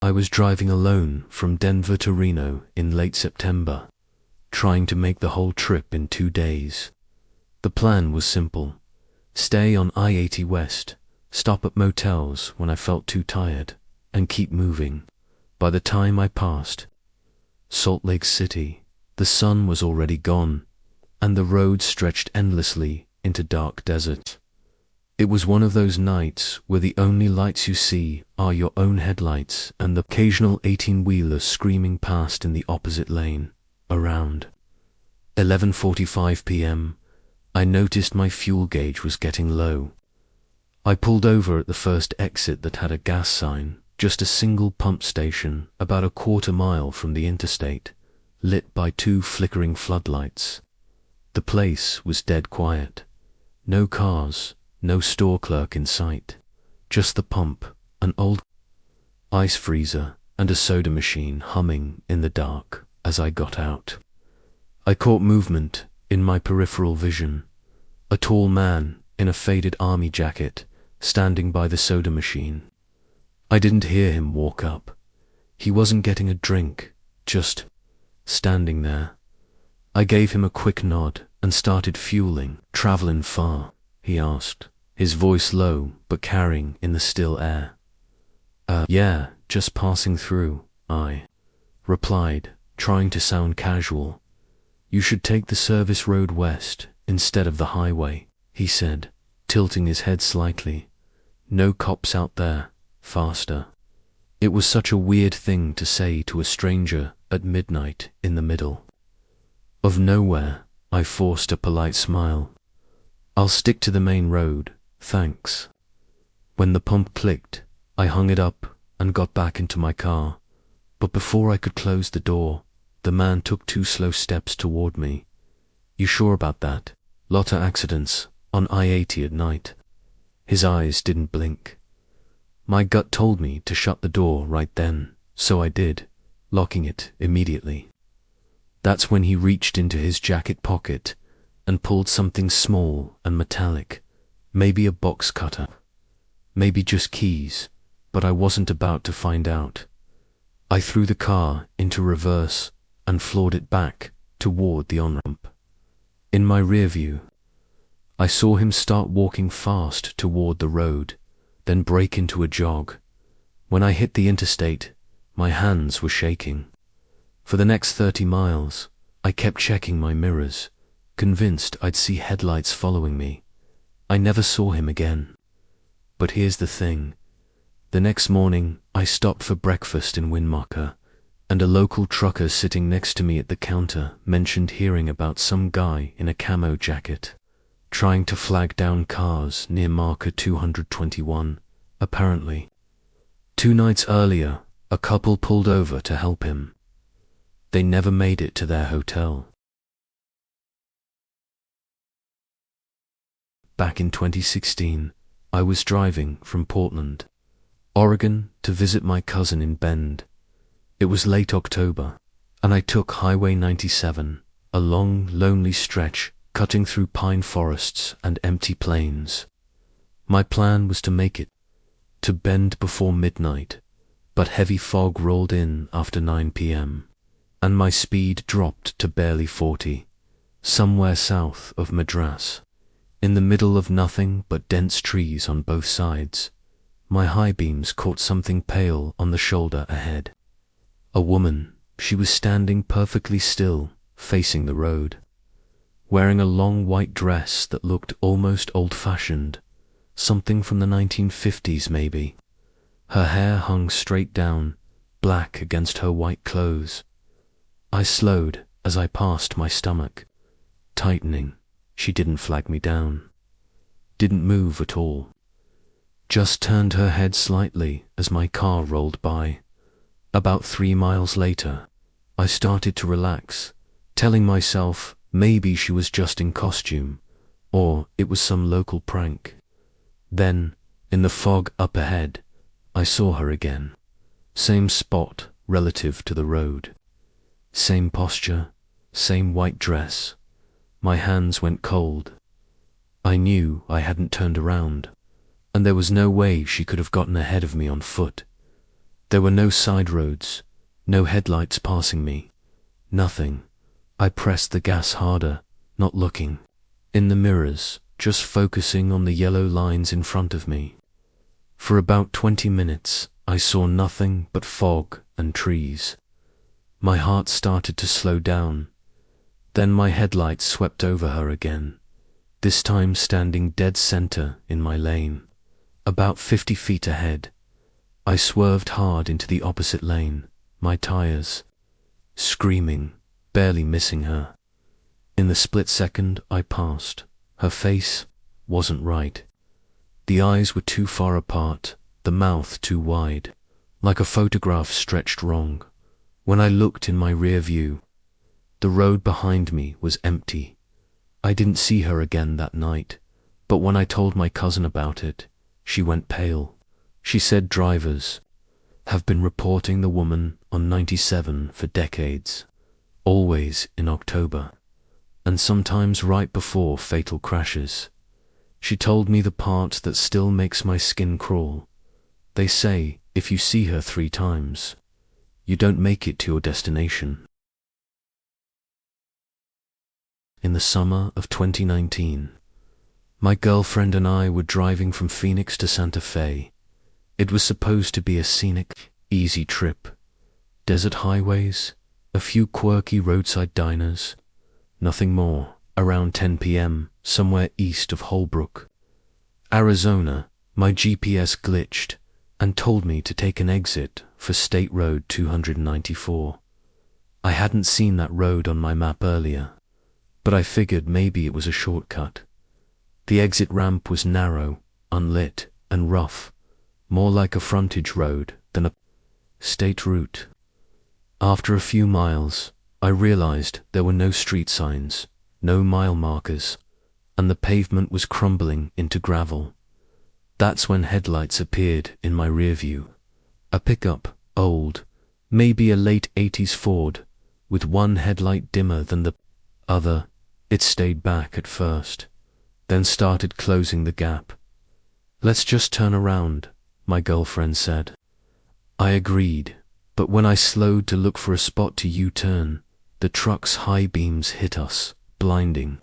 I was driving alone from Denver to Reno in late September, trying to make the whole trip in 2 days. The plan was simple: stay on I-80 West, stop at motels when I felt too tired, and keep moving. By the time I passed Salt Lake City, the sun was already gone, and the road stretched endlessly into dark desert. It was one of those nights where the only lights you see are your own headlights and the occasional 18-wheeler screaming past in the opposite lane. Around 11:45 p.m., I noticed my fuel gauge was getting low. I pulled over at the first exit that had a gas sign, just a single pump station about a quarter-mile from the interstate, lit by 2 flickering floodlights. The place was dead quiet. No cars, no store clerk in sight. Just the pump, an old ice freezer, and a soda machine humming in the dark as I got out. I caught movement in my peripheral vision. A tall man in a faded army jacket standing by the soda machine. I didn't hear him walk up. He wasn't getting a drink, just standing there. I gave him a quick nod and started fueling. "Travelin' far?" he asked, his voice low but carrying in the still air. Yeah, just passing through," I replied, trying to sound casual. "You should take the service road west instead of the highway," he said, tilting his head slightly. "No cops out there, faster." It was such a weird thing to say to a stranger at midnight in the middle of nowhere. I forced a polite smile. "I'll stick to the main road, thanks." When the pump clicked, I hung it up and got back into my car. But before I could close the door, the man took 2 slow steps toward me. "You sure about that? Lotta accidents on I-80 at night." His eyes didn't blink. My gut told me to shut the door right then, so I did, locking it immediately. That's when he reached into his jacket pocket and pulled something small and metallic, maybe a box cutter, maybe just keys, but I wasn't about to find out. I threw the car into reverse and floored it back toward the on-ramp. In my rear view, I saw him start walking fast toward the road, then break into a jog. When I hit the interstate, my hands were shaking. For the next 30 miles, I kept checking my mirrors, convinced I'd see headlights following me. I never saw him again. But here's the thing. The next morning, I stopped for breakfast in Winnemucca, and a local trucker sitting next to me at the counter mentioned hearing about some guy in a camo jacket trying to flag down cars near marker 221, apparently. 2 nights earlier, a couple pulled over to help him. They never made it to their hotel. Back in 2016, I was driving from Portland, Oregon, to visit my cousin in Bend. It was late October, and I took Highway 97, a long, lonely stretch cutting through pine forests and empty plains. My plan was to make it to Bend before midnight, but heavy fog rolled in after 9 p.m., and my speed dropped to barely 40, somewhere south of Madras. In the middle of nothing but dense trees on both sides, my high beams caught something pale on the shoulder ahead. A woman. She was standing perfectly still, facing the road, wearing a long white dress that looked almost old-fashioned, something from the 1950s maybe. Her hair hung straight down, black against her white clothes. I slowed as I passed my stomach, tightening. She didn't flag me down, didn't move at all, just turned her head slightly as my car rolled by. About 3 miles later, I started to relax, telling myself maybe she was just in costume, or it was some local prank. Then, in the fog up ahead, I saw her again. Same spot relative to the road. Same posture, same white dress. My hands went cold. I knew I hadn't turned around, and there was no way she could have gotten ahead of me on foot. There were no side roads, no headlights passing me, nothing. I pressed the gas harder, not looking in the mirrors, just focusing on the yellow lines in front of me. For about 20 minutes, I saw nothing but fog and trees. My heart started to slow down. Then my headlights swept over her again, this time standing dead center in my lane, about 50 feet ahead. I swerved hard into the opposite lane, my tires screaming, barely missing her. In the split second I passed, her face wasn't right. The eyes were too far apart, the mouth too wide, like a photograph stretched wrong. When I looked in my rear view, the road behind me was empty. I didn't see her again that night, but when I told my cousin about it, she went pale. She said drivers have been reporting the woman on 97 for decades, always in October, and sometimes right before fatal crashes. She told me the part that still makes my skin crawl. They say if you see her 3 times, you don't make it to your destination. In the summer of 2019, my girlfriend and I were driving from Phoenix to Santa Fe. It was supposed to be a scenic, easy trip. Desert highways, a few quirky roadside diners, nothing more. Around 10 p.m., somewhere east of Holbrook, Arizona, my GPS glitched and told me to take an exit for State Road 294. I hadn't seen that road on my map earlier, but I figured maybe it was a shortcut. The exit ramp was narrow, unlit, and rough, more like a frontage road than a state route. After a few miles, I realized there were no street signs, no mile markers, and the pavement was crumbling into gravel. That's when headlights appeared in my rear view. A pickup, old, maybe a late 80s Ford, with one headlight dimmer than the other. It stayed back at first, then started closing the gap. "Let's just turn around," my girlfriend said. I agreed, but when I slowed to look for a spot to U-turn, the truck's high beams hit us, blinding.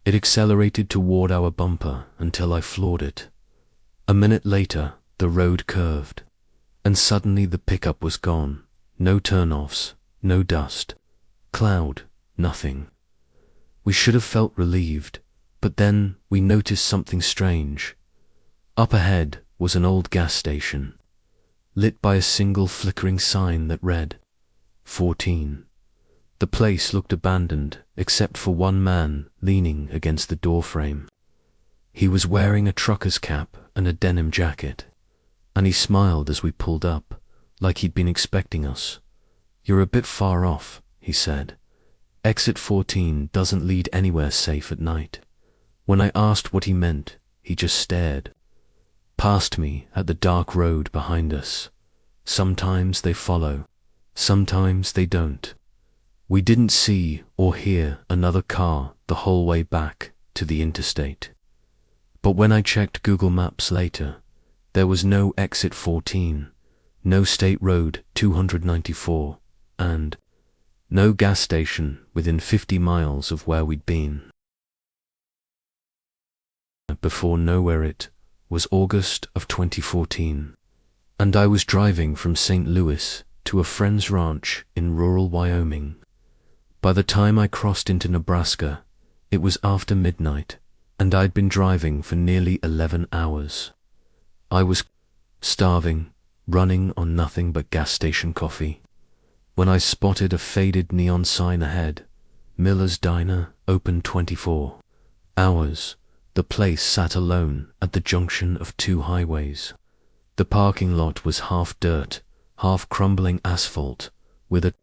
It accelerated toward our bumper until I floored it. A minute later, the road curved, and suddenly the pickup was gone. No turnoffs, no dust, cloud, nothing. We should have felt relieved, but then we noticed something strange. Up ahead was an old gas station, lit by a single flickering sign that read 14. The place looked abandoned, except for one man leaning against the doorframe. He was wearing a trucker's cap and a denim jacket, and he smiled as we pulled up, like he'd been expecting us. "You're a bit far off," he said. "Exit 14 doesn't lead anywhere safe at night." When I asked what he meant, he just stared past me at the dark road behind us. Sometimes they follow, sometimes they don't. We didn't see or hear another car the whole way back to the interstate. But when I checked Google Maps later, there was no exit 14, no State Road 294, and no gas station within 50 miles of where we'd been. Before nowhere. It was August of 2014, and I was driving from St. Louis to a friend's ranch in rural Wyoming. By the time I crossed into Nebraska, it was after midnight, and I'd been driving for nearly 11 hours. I was starving, running on nothing but gas station coffee, when I spotted a faded neon sign ahead. Miller's Diner, open 24 hours. The place sat alone at the junction of 2 highways. The parking lot was half dirt, half crumbling asphalt, with a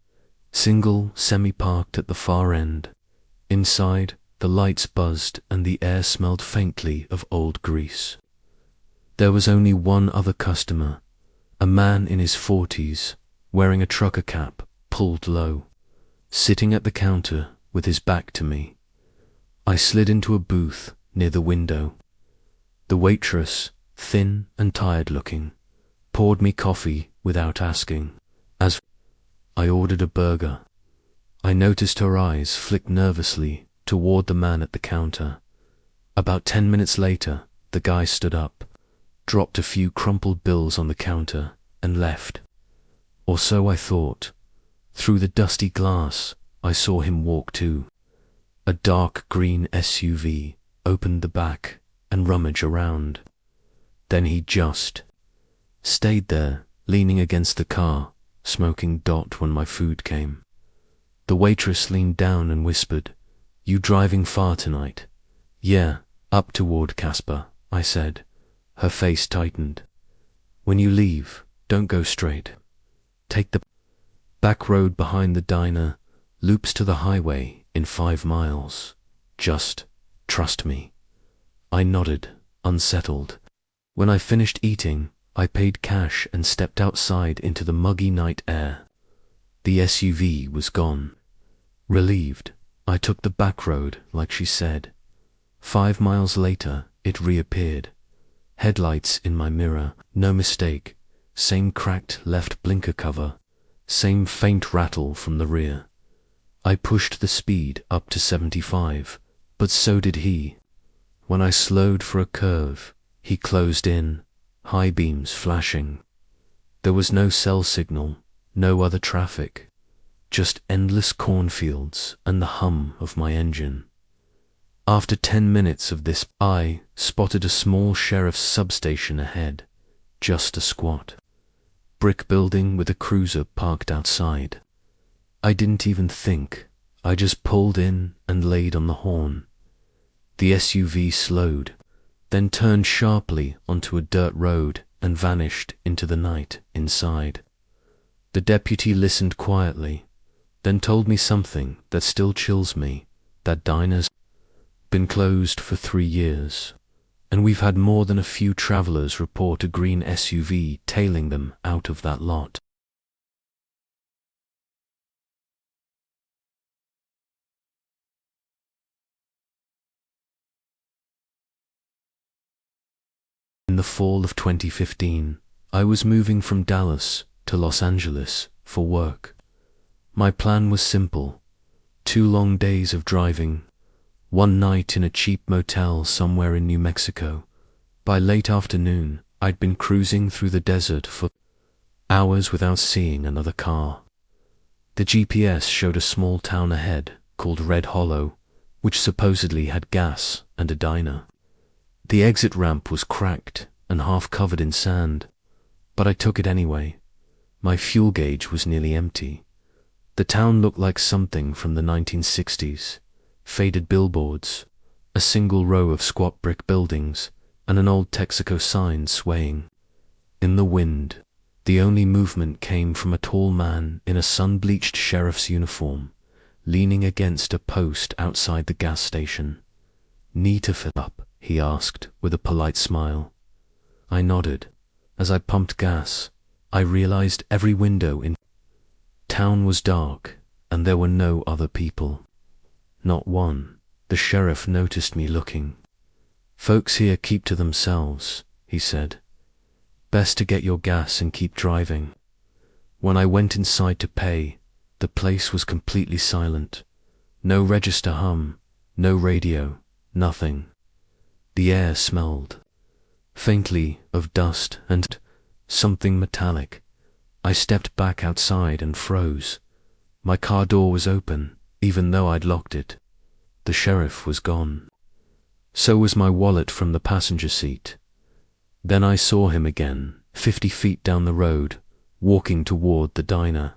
single semi parked at the far end. Inside, the lights buzzed and the air smelled faintly of old grease. There was only one other customer, a man in his 40s, wearing a trucker cap pulled low, sitting at the counter with his back to me. I slid into a booth near the window. The waitress, thin and tired looking, poured me coffee without asking. As I ordered a burger, I noticed her eyes flick nervously toward the man at the counter. About 10 minutes later, the guy stood up, dropped a few crumpled bills on the counter, and left. Or so I thought. Through the dusty glass, I saw him walk too. A dark green SUV opened the back and rummage around. Then he just stayed there, leaning against the car, smoking dot when my food came. The waitress leaned down and whispered, "You driving far tonight?" "Yeah, up toward Casper," I said. Her face tightened. "When you leave, don't go straight. Take the back road behind the diner, loops to the highway in 5 miles. Just trust me." I nodded, unsettled. When I finished eating, I paid cash and stepped outside into the muggy night air. The SUV was gone. Relieved, I took the back road like she said. 5 miles later, it reappeared. Headlights in my mirror, no mistake. Same cracked left blinker cover. Same faint rattle from the rear. I pushed the speed up to 75, but so did he. When I slowed for a curve, he closed in, high beams flashing. There was no cell signal, no other traffic, just endless cornfields and the hum of my engine. After 10 minutes of this, I spotted a small sheriff's substation ahead, just a squat brick building with a cruiser parked outside. I didn't even think, I just pulled in and laid on the horn. The SUV slowed, then turned sharply onto a dirt road and vanished into the night inside. The deputy listened quietly, then told me something that still chills me, that diner's been closed for 3 years, and we've had more than a few travelers report a green SUV tailing them out of that lot. In the fall of 2015, I was moving from Dallas to Los Angeles for work. My plan was simple: 2 long days of driving, 1 night in a cheap motel somewhere in New Mexico. By late afternoon, I'd been cruising through the desert for hours without seeing another car. The GPS showed a small town ahead called Red Hollow, which supposedly had gas and a diner. The exit ramp was cracked and half covered in sand, but I took it anyway. My fuel gauge was nearly empty. The town looked like something from the 1960s. Faded billboards, a single row of squat brick buildings, and an old Texaco sign swaying. In the wind, the only movement came from a tall man in a sun-bleached sheriff's uniform, leaning against a post outside the gas station. "Need to fill up?" he asked with a polite smile. I nodded. As I pumped gas, I realized every window in town was dark, and there were no other people. Not one. The sheriff noticed me looking. "Folks here keep to themselves," he said. "Best to get your gas and keep driving." When I went inside to pay, the place was completely silent. No register hum, no radio, nothing. The air smelled faintly of dust and something metallic. I stepped back outside and froze. My car door was open, even though I'd locked it. The sheriff was gone. So was my wallet from the passenger seat. Then I saw him again, 50 feet down the road, walking toward the diner.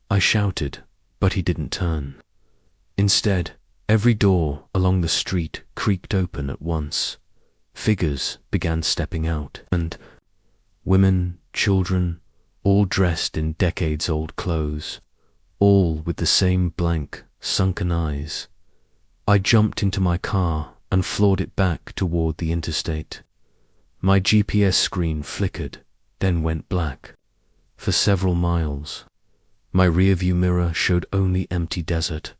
I shouted, but he didn't turn. Instead, every door along the street creaked open at once. Figures began stepping out, and women, children, all dressed in decades-old clothes, all with the same blank, sunken eyes. I jumped into my car and floored it back toward the interstate. My GPS screen flickered, then went black. For several miles, my rearview mirror showed only empty desert.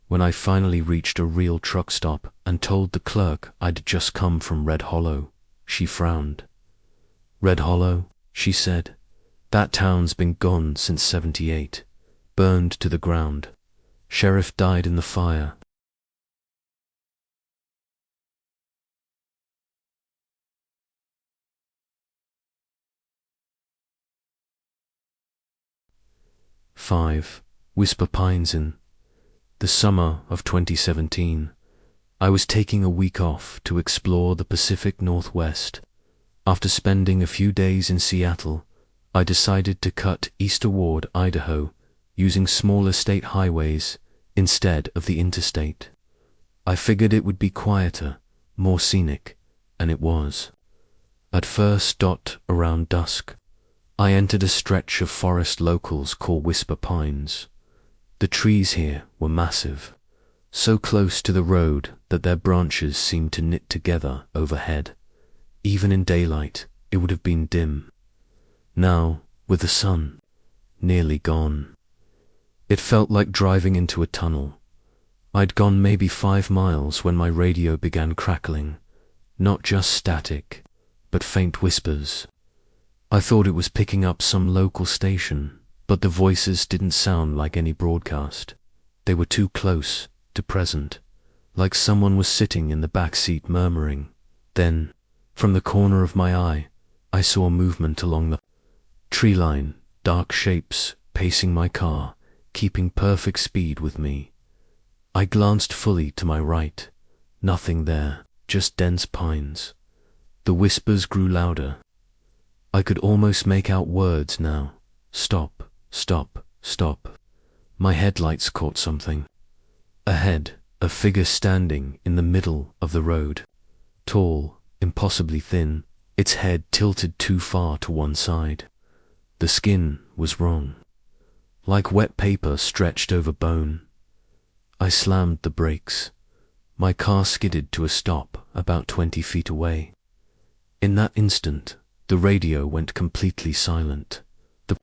When I finally reached a real truck stop and told the clerk I'd just come from Red Hollow, she frowned. "Red Hollow?" she said. That town's been gone since '78, burned to the ground. Sheriff died in the fire. Five, Whisper Pines. In the summer of 2017, I was taking a week off to explore the Pacific Northwest. After spending a few days in Seattle, I decided to cut east toward Idaho, using smaller state highways instead of the interstate. I figured it would be quieter, more scenic, and it was. At first, around dusk, I entered a stretch of forest locals call Whisper Pines. The trees here were massive, so close to the road that their branches seemed to knit together overhead. Even in daylight, it would have been dim. Now, with the sun nearly gone, it felt like driving into a tunnel. I'd gone maybe 5 miles when my radio began crackling, not just static, but faint whispers. I thought it was picking up some local station, but the voices didn't sound like any broadcast. They were too close to present, like someone was sitting in the back seat murmuring. Then, from the corner of my eye, I saw movement along the tree line, dark shapes pacing my car, keeping perfect speed with me. I glanced fully to my right. Nothing there, just dense pines. The whispers grew louder. I could almost make out words now. Stop, stop, stop. My headlights caught something. Ahead, a figure standing in the middle of the road. Tall, impossibly thin, its head tilted too far to one side. The skin was wrong, like wet paper stretched over bone. I slammed the brakes. My car skidded to a stop about 20 feet away. In that instant, the radio went completely silent. The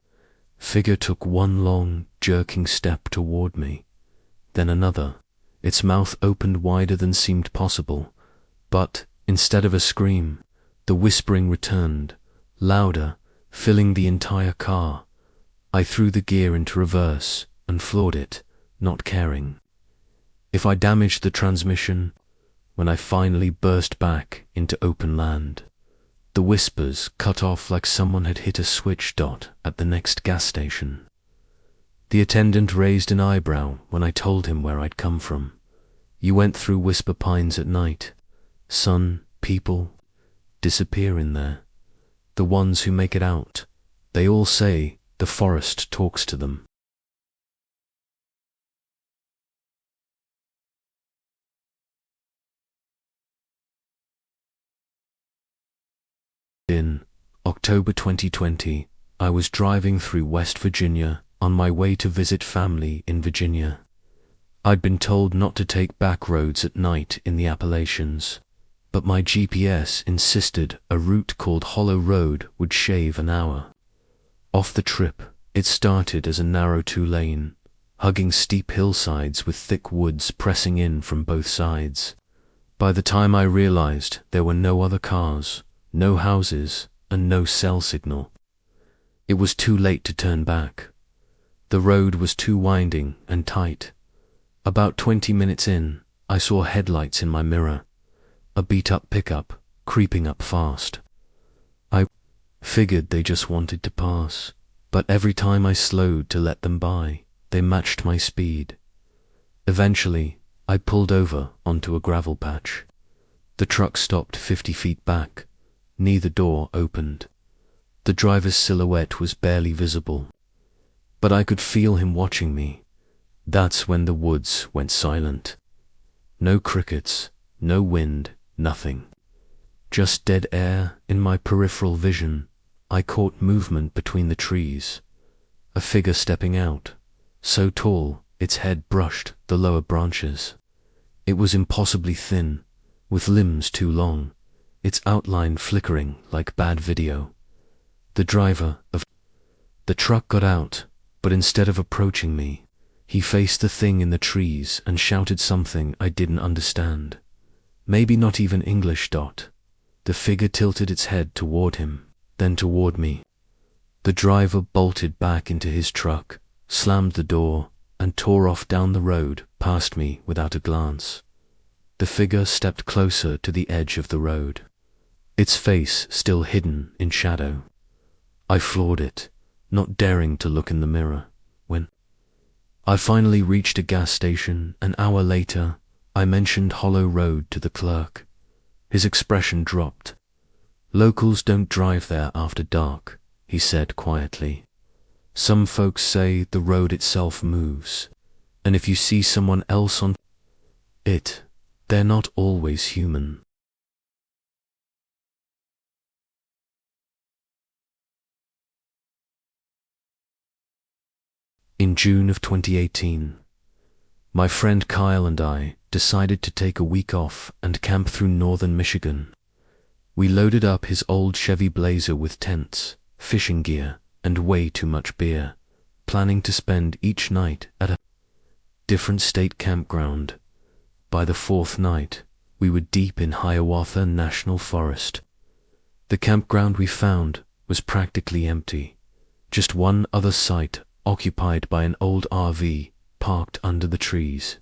figure took one long, jerking step toward me, then another. Its mouth opened wider than seemed possible, but instead of a scream, the whispering returned, louder, filling the entire car. I threw the gear into reverse and floored it, not caring if I damaged the transmission. When I finally burst back into open land, the whispers cut off like someone had hit a switch at the next gas station. The attendant raised an eyebrow when I told him where I'd come from. You went through Whisper Pines at night. Sun, people, disappear in there. The ones who make it out, they all say the forest talks to them. In October 2020, I was driving through West Virginia on my way to visit family in Virginia. I'd been told not to take back roads at night in the Appalachians, but my GPS insisted a route called Hollow Road would shave an hour off the trip. It started as a narrow 2-lane, hugging steep hillsides with thick woods pressing in from both sides. By the time I realized there were no other cars, no houses, and no cell signal, it was too late to turn back. The road was too winding and tight. About 20 minutes in, I saw headlights in my mirror, a beat-up pickup creeping up fast. I figured they just wanted to pass, but every time I slowed to let them by, they matched my speed. Eventually, I pulled over onto a gravel patch. The truck stopped 50 feet back. Neither door opened. The driver's silhouette was barely visible, but I could feel him watching me. That's when the woods went silent. No crickets, no wind, nothing. Just dead air in my peripheral vision. I caught movement between the trees. A figure stepping out, so tall its head brushed the lower branches. It was impossibly thin, with limbs too long, its outline flickering like bad video. The driver of the truck got out, but instead of approaching me, he faced the thing in the trees and shouted something I didn't understand. Maybe not even English. The figure tilted its head toward him, then toward me. The driver bolted back into his truck, slammed the door, and tore off down the road past me without a glance. The figure stepped closer to the edge of the road, its face still hidden in shadow. I floored it, not daring to look in the mirror. When I finally reached a gas station an hour later, I mentioned Hollow Road to the clerk. His expression dropped. "Locals don't drive there after dark," he said quietly. "Some folks say the road itself moves, and if you see someone else on it, they're not always human." In June of 2018, my friend Kyle and I decided to take a week off and camp through northern Michigan. We loaded up his old Chevy Blazer with tents, fishing gear, and way too much beer, planning to spend each night at a different state campground. By the fourth night, we were deep in Hiawatha National Forest. The campground we found was practically empty, just one other site occupied by an old RV parked under the trees.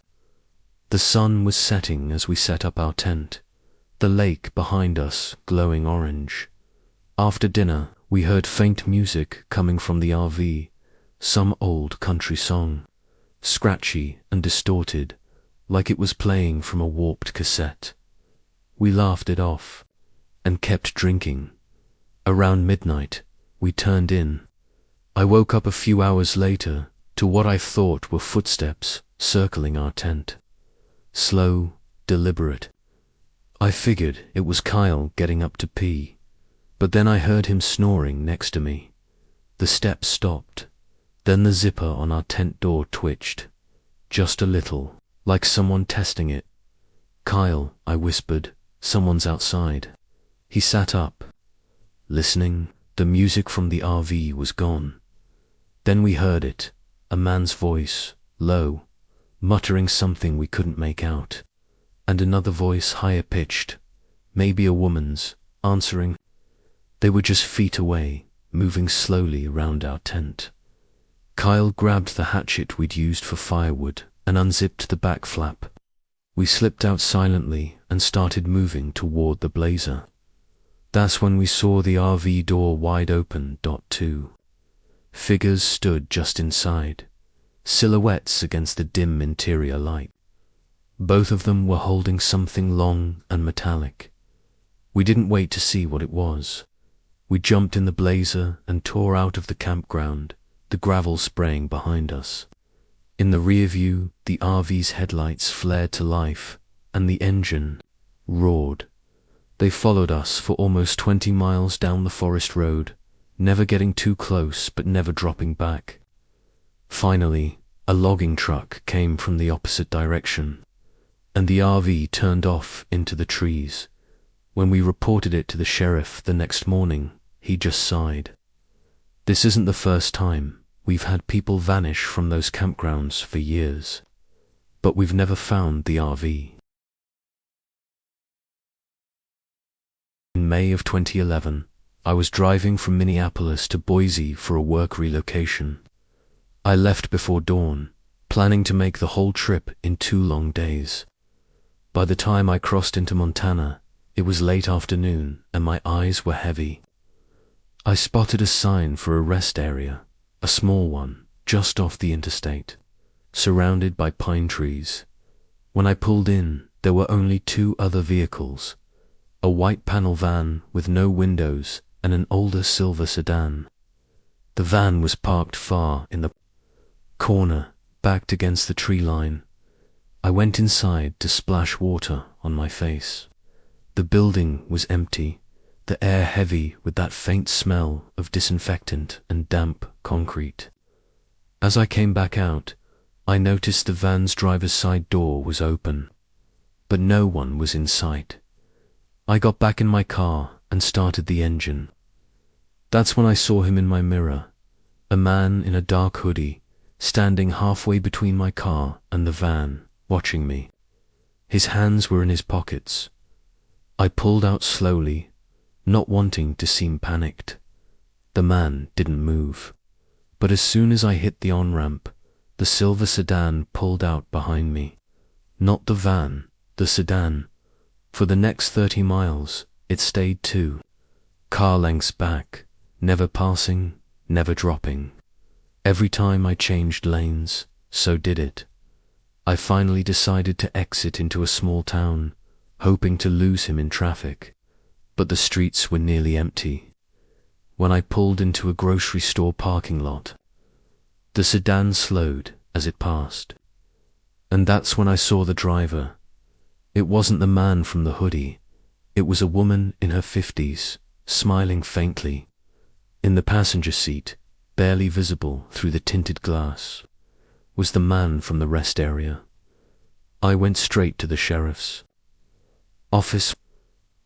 The sun was setting as we set up our tent, the lake behind us glowing orange. After dinner, we heard faint music coming from the RV, some old country song, scratchy and distorted, like it was playing from a warped cassette. We laughed it off and kept drinking. Around midnight, we turned in. I woke up a few hours later to what I thought were footsteps circling our tent. Slow, deliberate. I figured it was Kyle getting up to pee, but then I heard him snoring next to me. The steps stopped. Then the zipper on our tent door twitched, just a little, like someone testing it. "Kyle," I whispered, "someone's outside." He sat up, listening. The music from the RV was gone. Then we heard it, a man's voice, low, muttering something we couldn't make out, and another voice higher pitched, maybe a woman's, answering. They were just feet away, moving slowly around our tent. Kyle grabbed the hatchet we'd used for firewood and unzipped the back flap. We slipped out silently and started moving toward the blazer. That's when we saw the RV door wide open. Two figures stood just inside, silhouettes against the dim interior light. Both of them were holding something long and metallic. We didn't wait to see what it was. We jumped in the blazer and tore out of the campground, the gravel spraying behind us. In the rear view, the RV's headlights flared to life, and the engine roared. They followed us for almost 20 miles down the forest road, never getting too close but never dropping back. Finally, a logging truck came from the opposite direction, and the RV turned off into the trees. When we reported it to the sheriff the next morning, he just sighed. "This isn't the first time. We've had people vanish from those campgrounds for years, but we've never found the RV." In May of 2011, I was driving from Minneapolis to Boise for a work relocation. I left before dawn, planning to make the whole trip in 2 long days. By the time I crossed into Montana, it was late afternoon and my eyes were heavy. I spotted a sign for a rest area, a small one, just off the interstate, surrounded by pine trees. When I pulled in, there were only 2 other vehicles, a white panel van with no windows and an older silver sedan. The van was parked far in the corner, backed against the tree line. I went inside to splash water on my face. The building was empty, the air heavy with that faint smell of disinfectant and damp concrete. As I came back out, I noticed the van's driver's side door was open, but no one was in sight. I got back in my car and started the engine. That's when I saw him in my mirror, a man in a dark hoodie, standing halfway between my car and the van, watching me. His hands were in his pockets. I pulled out slowly, not wanting to seem panicked. The man didn't move. But as soon as I hit the on-ramp, the silver sedan pulled out behind me. Not the van, the sedan. For the next 30 miles, it stayed too. Car lengths back, never passing, never dropping. Every time I changed lanes, so did it. I finally decided to exit into a small town, hoping to lose him in traffic, but the streets were nearly empty. When I pulled into a grocery store parking lot, the sedan slowed as it passed. And that's when I saw the driver. It wasn't the man from the hoodie. It was a woman in her 50s, smiling faintly. In the passenger seat, barely visible through the tinted glass, was the man from the rest area. I went straight to the sheriff's office.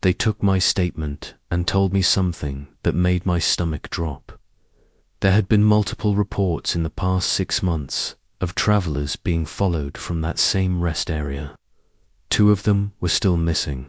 They took my statement and told me something that made my stomach drop. There had been multiple reports in the past 6 months of travelers being followed from that same rest area. 2 of them were still missing.